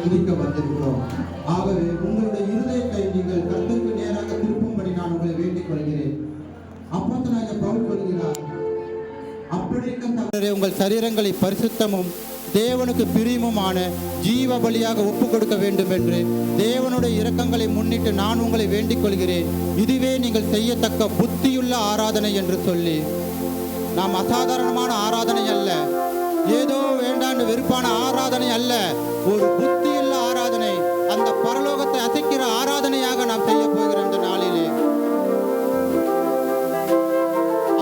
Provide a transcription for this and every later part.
துதிக்க வந்திருக்கிறோம். ஆகவே உங்களுடைய இருதயத்தை நீங்கள் கர்த்தருக்கு நேராக திருப்பும்படி நான் உங்களை வேண்டிக் கொள்கிறேன். அப்போஸ்தலனாகிய பவுல் சொல்கிறார், அப்படி இருக்க உங்கள் சரீரங்களை பரிசுத்தமும் தேவனுக்கு பிரியமுமான ஜீவ பலியாக ஒப்பு கொடுக்க வேண்டும் என்று தேவனுடைய இரக்கங்களை முன்னிட்டு நான் உங்களை வேண்டிக் கொள்கிறேன். இதுவே நீங்கள் செய்யத்தக்க புத்தியுள்ள ஆராதனை என்று சொல்லி, நாம் அசாதாரணமான ஆராதனை அல்ல, ஏதோ வேண்டாண்டு வெறுப்பான ஆராதனை அல்ல, ஒரு புத்தியுள்ள ஆராதனை, அந்த பரலோகத்தை அசைக்கிற ஆராதனையாக நாம் செய்ய போகிற இந்த நாளிலே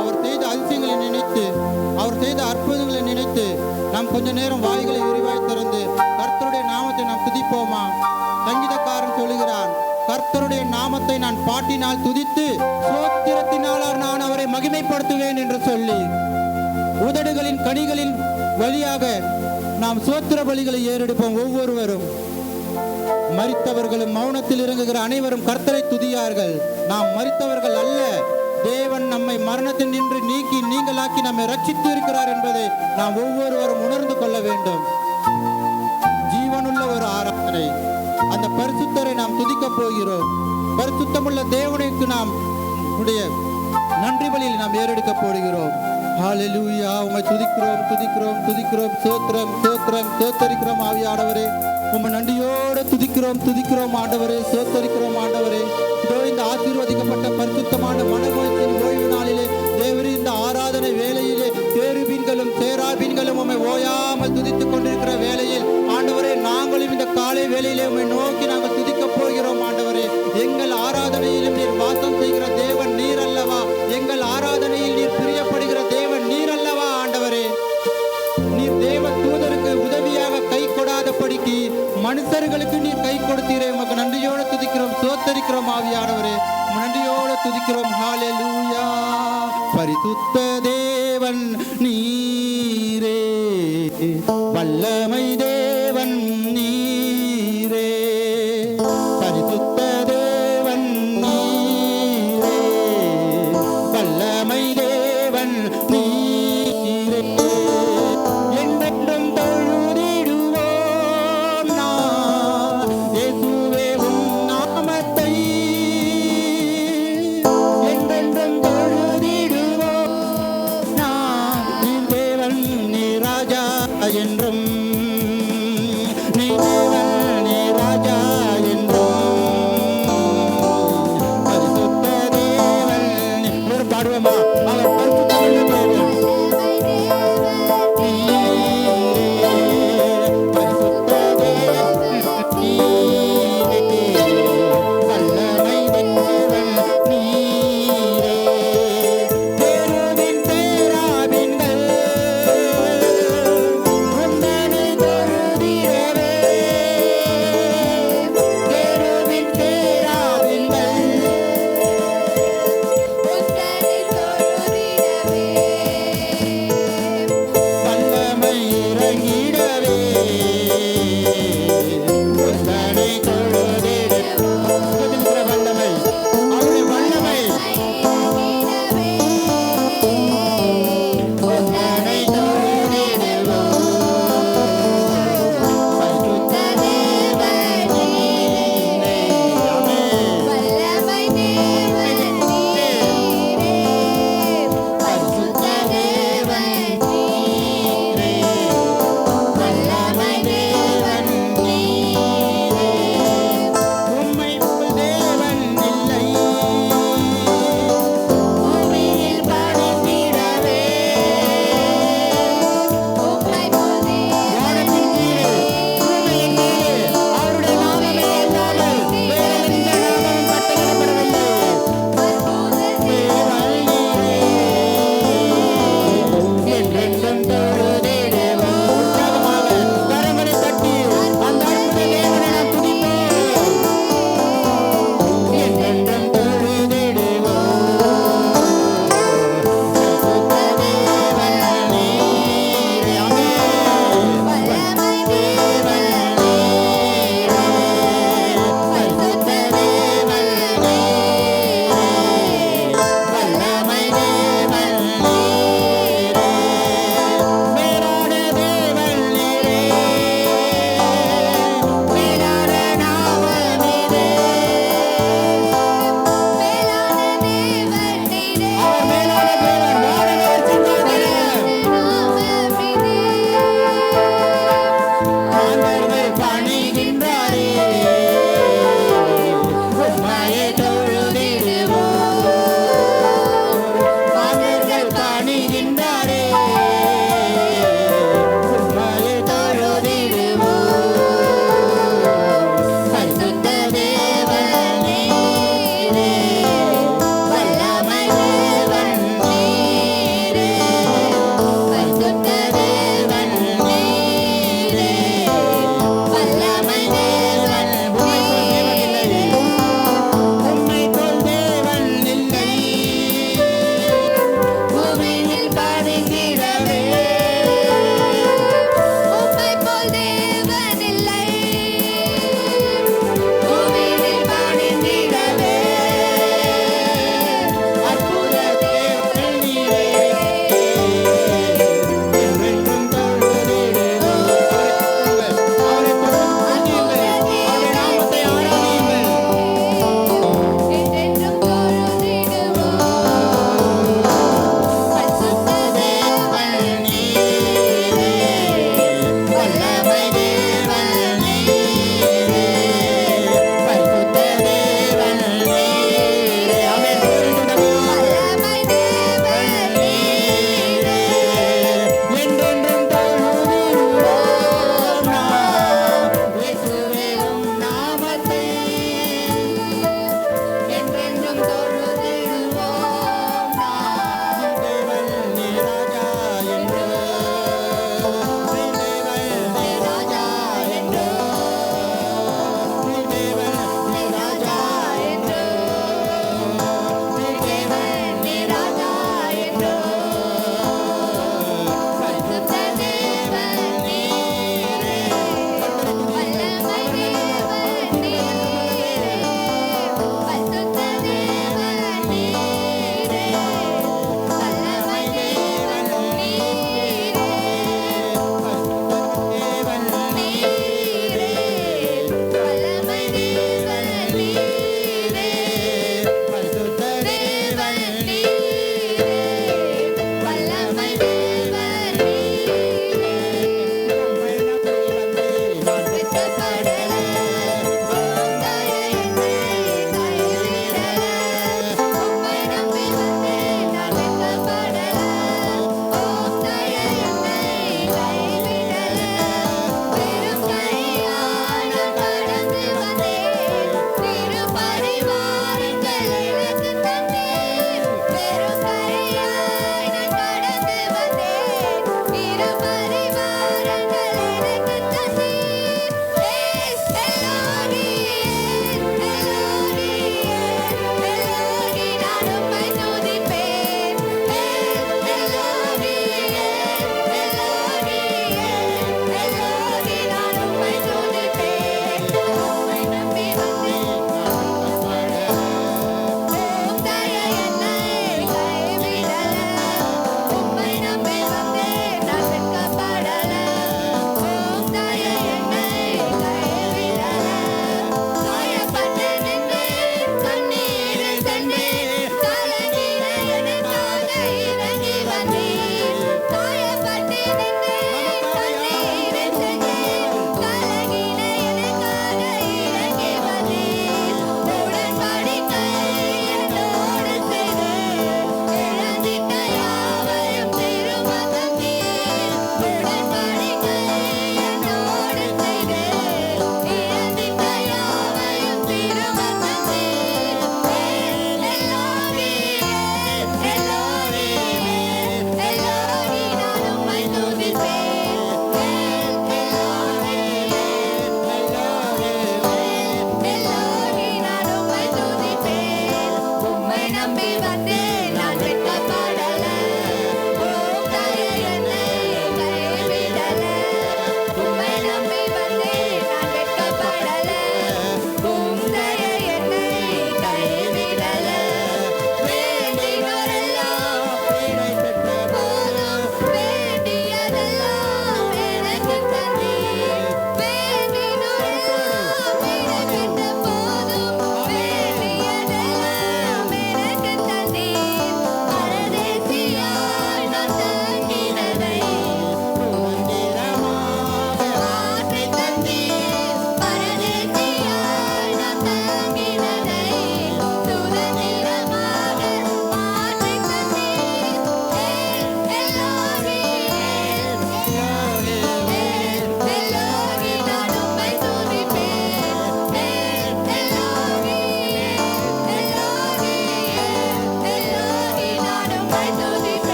அவர் செய்த அதிசயங்களை நினைத்து, அவர் செய்த அற்புதங்களை நினைத்து நாம் கொஞ்ச நேரம் வாய்களை விரிவாய் திறந்து கர்த்தருடைய நாமத்தை நாம் துதிப்போமா? சங்கீதக்காரன் சொல்லுகிறான், கர்த்தருடைய நாமத்தை நான் பாட்டினால் துதித்து ஸ்தோத்திரத்தினால் நான் அவரை மகிமைப்படுத்துவேன் என்று சொல்லி, உதடுகளின் கனிகளின் வழியாக நாம் ஸ்தோத்திர பலிகளை ஏறெடுப்போம். ஒவ்வொருவரும், மரித்தவர்களும் மௌனத்தில் இறங்குகிற அனைவரும் கர்த்தரை துதியார்கள். நாம் மரித்தவர்கள் அல்ல, தேவன் நம்மை மரணத்தில் நின்று நீக்கி நீங்களாக்கி நம்மை ரட்சித்து இருக்கிறார் என்பதை நாம் ஒவ்வொருவரும் உணர்ந்து கொள்ள வேண்டும். ஜீவனுள்ள ஒரு ஆராதனை, அந்த பரிசுத்தரை நாம் துதிக்க போகிறோம். பரிசுத்தமுள்ள தேவனுக்கு நாம் உடைய நன்றி பலியில் நாம் ஏறெடுக்க போடுகிறோம். ஹல்லேலூயா, உம்மை துதிக்கிறோம் துதிக்கிறோம் துதிக்கிறோம், ஸ்தோத்திரம் ஸ்தோத்திரம் ஸ்தோத்தரிக்கிறோம். ஆவியானவரே, உம்மை நன்றியோடு துதிக்கிறோம் துதிக்கிறோம் ஆண்டவரே, ஸ்தோத்தரிக்கிறோம் ஆண்டவரே. இதோ இந்த ஆசீர்வதிக்கப்பட்ட பரிசுத்தமான மனமொழியின் ஓய்வு நாளிலே தேவரே, இந்த ஆராதனை வேளையிலே கேருபீன்களும் சேராபீன்களும் உம்மை ஓயாமல் துதித்துக் கொண்டிருக்கிற வேளையில் ஆண்டவரே, நாங்களும் இந்த காலை வேளையிலே உம்மை நோக்கி நாங்கள் துதிக்க போகிறோம் ஆண்டவரே. எங்கள் ஆராதனையிலும் நீர் வாசம் செய்கிற தேவன் நீர் அல்லவா? எங்கள் ஆராதனையில் நீர் பிரியப்படுகிற தேவன் நீர் அல்லவா ஆண்டவரே? நீர் தேவ தூதருக்கு உதவியாக கை கொடாதபடிக்கு மனுஷர்களுக்கு நீர் கை கொடுத்தீரே. உமக்கு நன்றியோடு துதிக்கிறோம் ஸ்தோத்தரிக்கிறோம் ஆவியானவரே, நன்றியோடு துதிக்கிறோம். ஹல்லேலூயா. பரிசுத்த தேவன் நீரே, வல்லமை தேவன் நீரே, பரிசுத்த தேவன் நீரே, வல்லமை தேவன் நீரே. என்றென்றும் தொழுதிடுவோம் நான் இயேசுவே உம் நாமத்தை, என்றென்றும் தொழுதிடுவோம் நான். நீ தேவன் நீ ராஜா என்றும்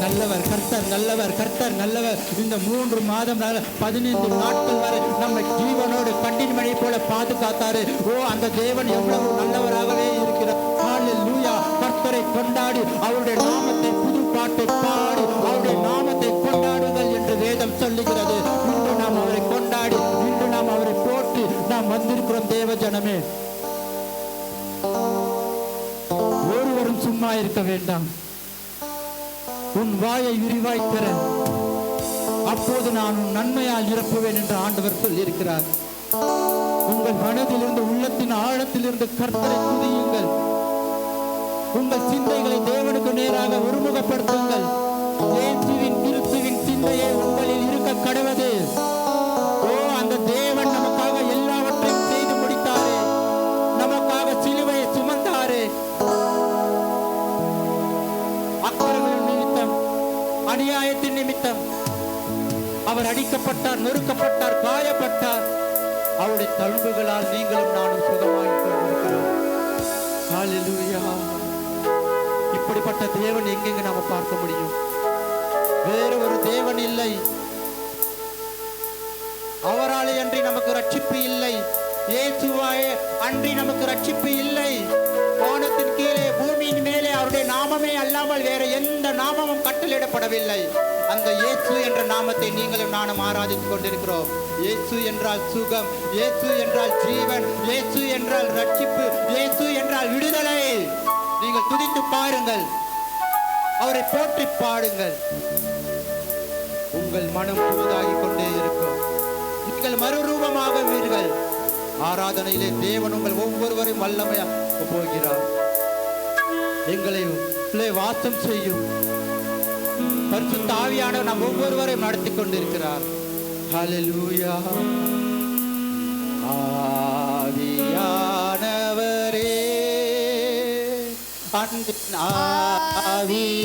நல்லவர், கர்த்தர் நல்லவர், கர்த்தர் நல்லவர். இந்த 3 மாதம் 15 நாட்கள் வரை நம்மை ஜீவனோடு கண்ணின் மணி போல பாதுகாத்தாரு. ஓ, அந்த தேவன் எவ்வளவு நல்லவராகவே இருக்கிறார். ஹல்லேலூயா. கர்த்தரை கொண்டாடி அவருடைய நாமத்தை புது பாட்டை பாடி அவருடைய நாமத்தை கொண்டாடுங்கள் என்று வேதம் சொல்லுகிறது. இன்று நாம் அவரை கொண்டாடி, இன்று நாம் அவரை போற்றி நாம் வந்திருக்கிறோம். தேவ ஜனமே, ஒருவரும் சும்மா இருக்க வேண்டாம். உன் வாயை விரிவாய் பெற, அப்போது நான் உன் நன்மையால் நிரப்புவேன் என்று ஆண்டவர் சொல்லியிருக்கிறார். உங்கள் மனதிலிருந்து, உள்ளத்தின் ஆழத்திலிருந்து கர்த்தரை துதியுங்கள். உங்கள் சிந்தைகளை தேவனுக்கு நேராக ஒருமுகப்படுத்துங்கள். இயேசுவின் கிறிஸ்துவின் சிந்தையை உங்களில் இருக்க கடவது. ஓ, அந்த தேவன் நமக்காக எல்லாவற்றையும் செய்து முடித்தாரே, நமக்காக சிலுவையை சுமந்தாரே. அக்கிரமங்களின் நிமித்தம், அநியாயத்தின் நிமித்தம் அவர் அடிக்கப்பட்டார், நொறுக்கப்பட்டார், காயப்பட்டார். அவருடைய தழும்புகளால் நீங்களும் நானும் சுகமாய் கொண்டிருக்கிறோம். ஹல்லேலூயா. இப்படிப்பட்ட தேவன் எங்கெங்க நாம பார்க்க முடியும்? வேறு ஒரு தேவன் இல்லை. அவராலே அன்றி நமக்கு ரட்சிப்பு இல்லை. இயேசுவாயே அன்றி நமக்கு ரட்சிப்பு இல்லை. வானத்தின் கீழே பூமியின் மேலே அவருடைய நாமமே அல்லாமல் வேற எந்த நாமமும் கட்டளையிடப்படவில்லை. அந்த இயேசு என்ற நாமத்தை நீங்களும் நானும் ஆராதித்துக் கொண்டிருக்கிறோம். இயேசு என்றால் சுகம், இயேசு என்றால் ஜீவன், இயேசு என்றால் ரட்சிப்பு, இயேசு என்றால் விடுதலை. நீங்கள் துதித்து பாருங்கள், அவரை போற்றி பாடுங்கள். உங்கள் மனம் புதிதாகி கொண்டே இருக்கும். நீங்கள் மறுரூபமாகுவீர்கள். ஆராதனையிலே தேவன் உங்கள் ஒவ்வொருவரையும் வல்லமையாக போகிறார். எங்களை வாசம் செய்யும் பரிசுத்த ஆவியானவர் நாம் ஒவ்வொருவரையும் நடத்தி கொண்டிருக்கிறார். ஹல்லேலூயா. ஆவியானவரே, அன்பின் ஆவியானவரே,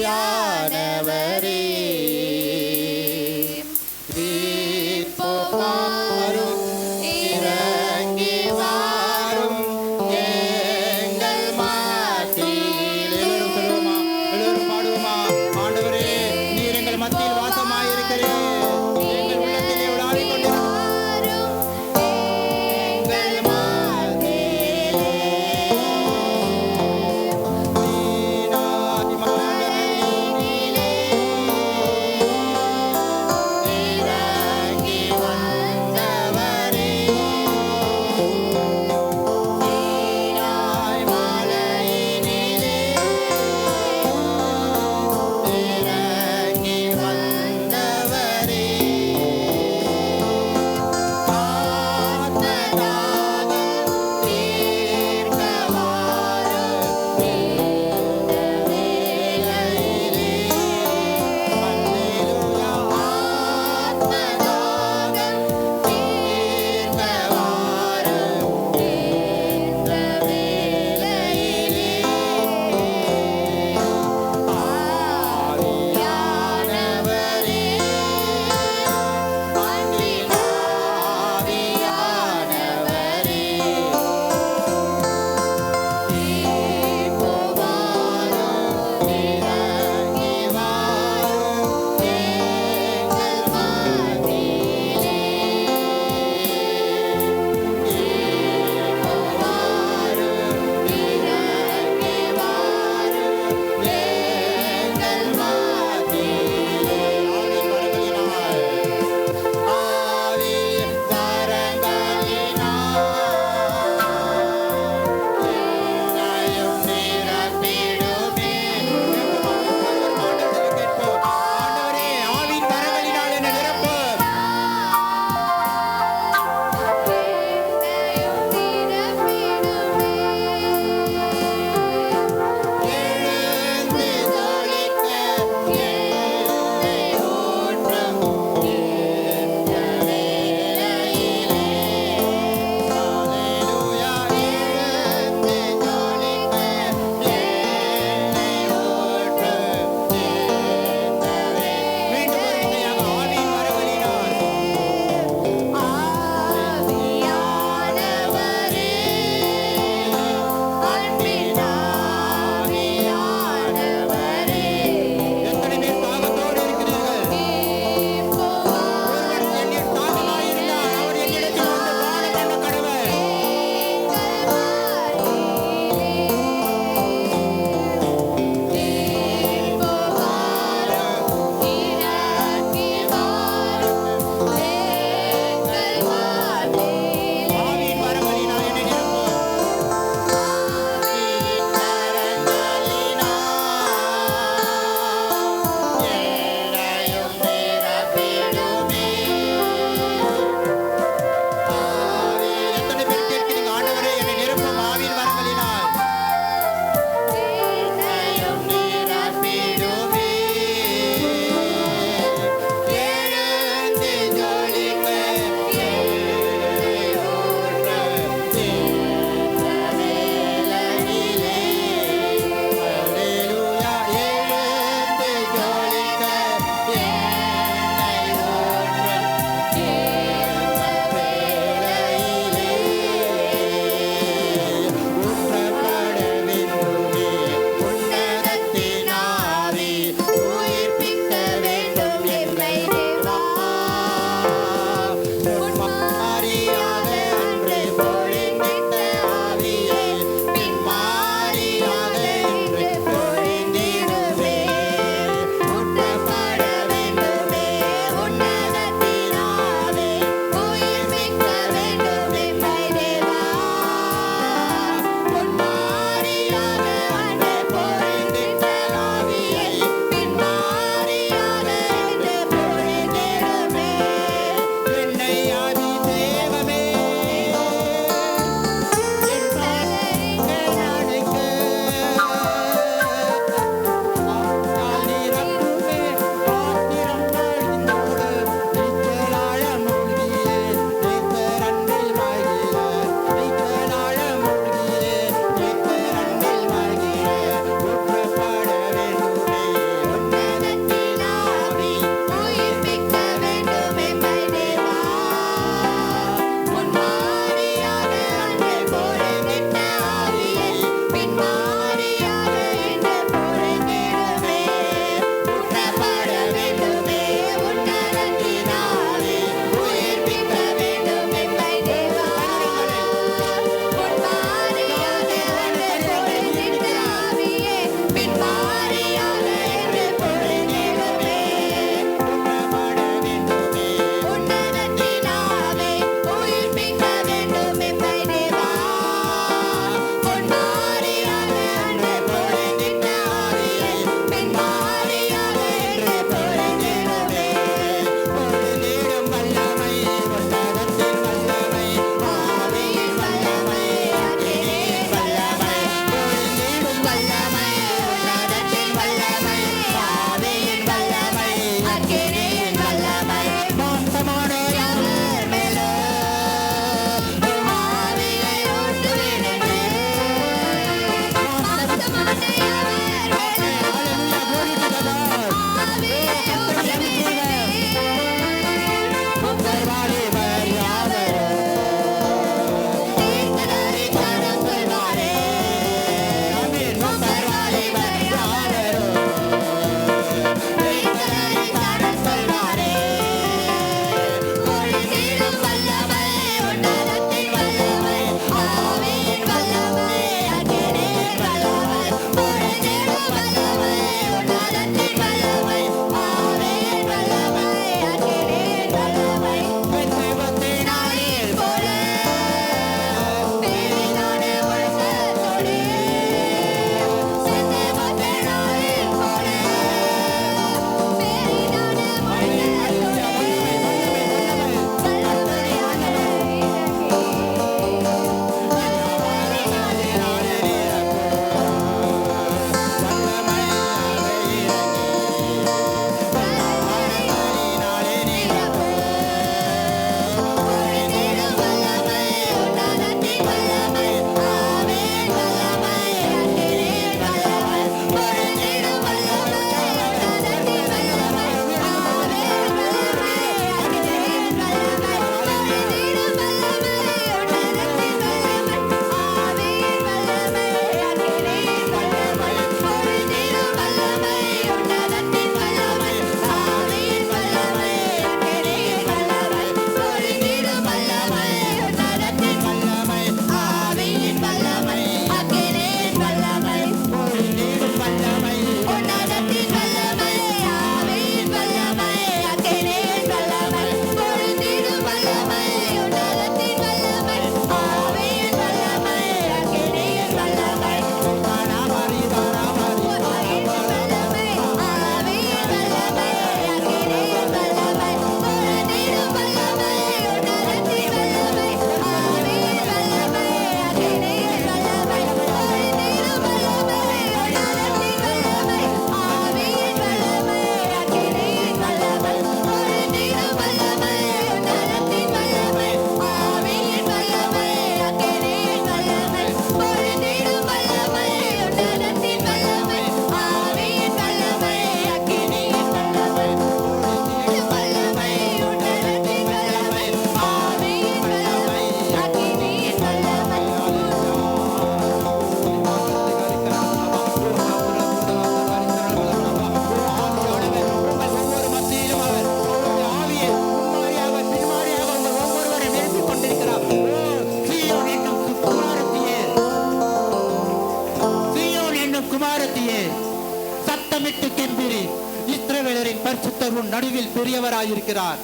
பரிசுத்தர் உன் நடுவில் பெரியவராயிருக்கிறார்.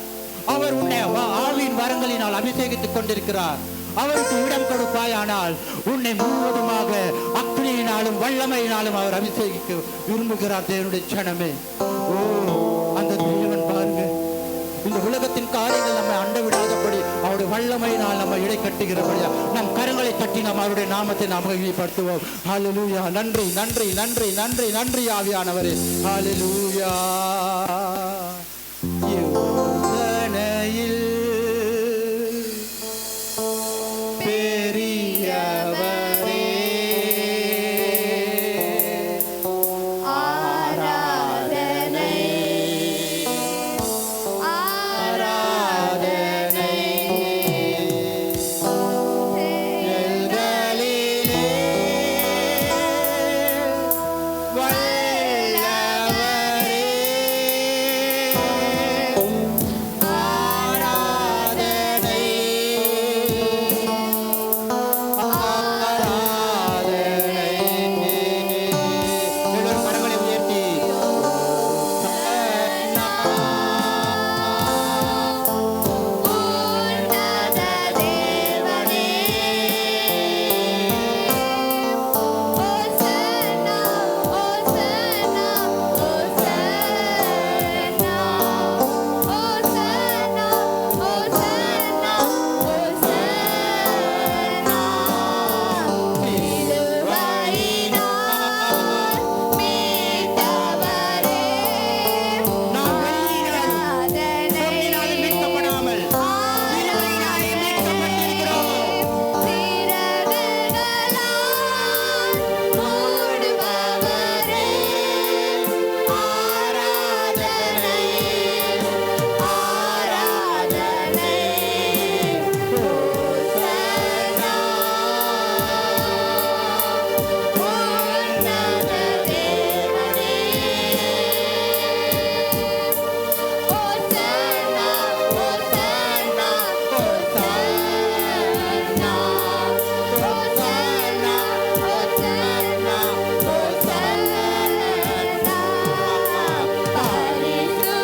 அவர் உன்னை ஆவியின் வரங்களினால் அபிஷேகித்துக் கொண்டிருக்கிறார். அவருக்கு இடம் கொடுப்பாயானால் உன்னை முழுவதுமாக அக்னியினாலும் வல்லமையினாலும் அவர் அபிஷேகிக்க விரும்புகிறார். தேவனுடைய ஜனமே, ஓ அந்த தேவன் பாருங்க, இந்த உலகத்தின் காரியங்கள் நம்மை அண்ட விடாதபடி அவருடைய வல்லமையினால் நம்ம இடை கட்டுகிறபடியா நம் கரங்களை தட்டி நாம் அவருடைய நாமத்தை நாம் மகிமைப்படுத்துவோம். ஹல்லேலூயா. நன்றி நன்றி நன்றி நன்றி நன்றி ஆவியானவரே. ஹல்லேலூயா. யோசனையில் பெரியவரே, ஆராதனை ஆராதனை எல்களிலே வல்லவரே, ஆராதனை ஆராதனை. எல்லோரும் கரங்களை உயர்த்தி உன்னத தேவனே, ஓசன்னா ஓசன்னா ஓசன்னா ஓசன்னா ஓசன்னா ஓசன்னா சிலுவையினால் மீட்டவரே, நாம் வெள்ளியினாலும் பொன்னினாலும் மீட்கப்படாமல் சிலுவையினாலே மீட்கப்பட்டிருக்கிறோம். சிறகுகளால் மூடுபவரே, ஆராதனை ஆராதனை ஓசன்னா உன்னத தேவனே, ஓசன்னா ஓசன்னா ஓசன்னா ஓசன்னா ஓசன்னா ஓசன்னா பரிசுத்த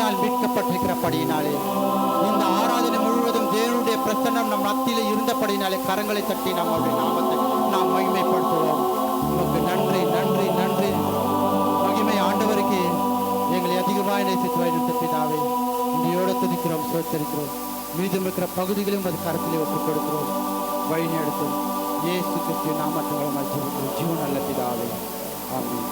இரத்தத்தினால் மீட்கப்பட்டிருக்கிறபடியினாலே இந்த ஆராதனை முழுவதும் தேவனுடைய பிரசன்னம் நம் மத்தியிலே இருந்தபடியினாலே கரங்களை தட்டி நாம் அவருடைய நாமத்தை நாம் மகிமைப்படுத்துவோம். உமக்கு நன்றி நன்றி நன்றி. மகிமை ஆண்டவருக்கு எங்களை அதிகமாக நேசித்து வைத்த பிதாவே, இந்தியோடு துதிக்கிறோம், சோத்தரிக்கிறோம். மீதம் இருக்கிற பகுதிகளையும் அது கரத்திலே ஒப்புக் கொடுக்கிறோம். வழி நடத்தும் இயேசு கிறிஸ்துவின் நாமத்தின் மூலமாக ஜீவன் நல்ல பிதாவே. ஆமென்.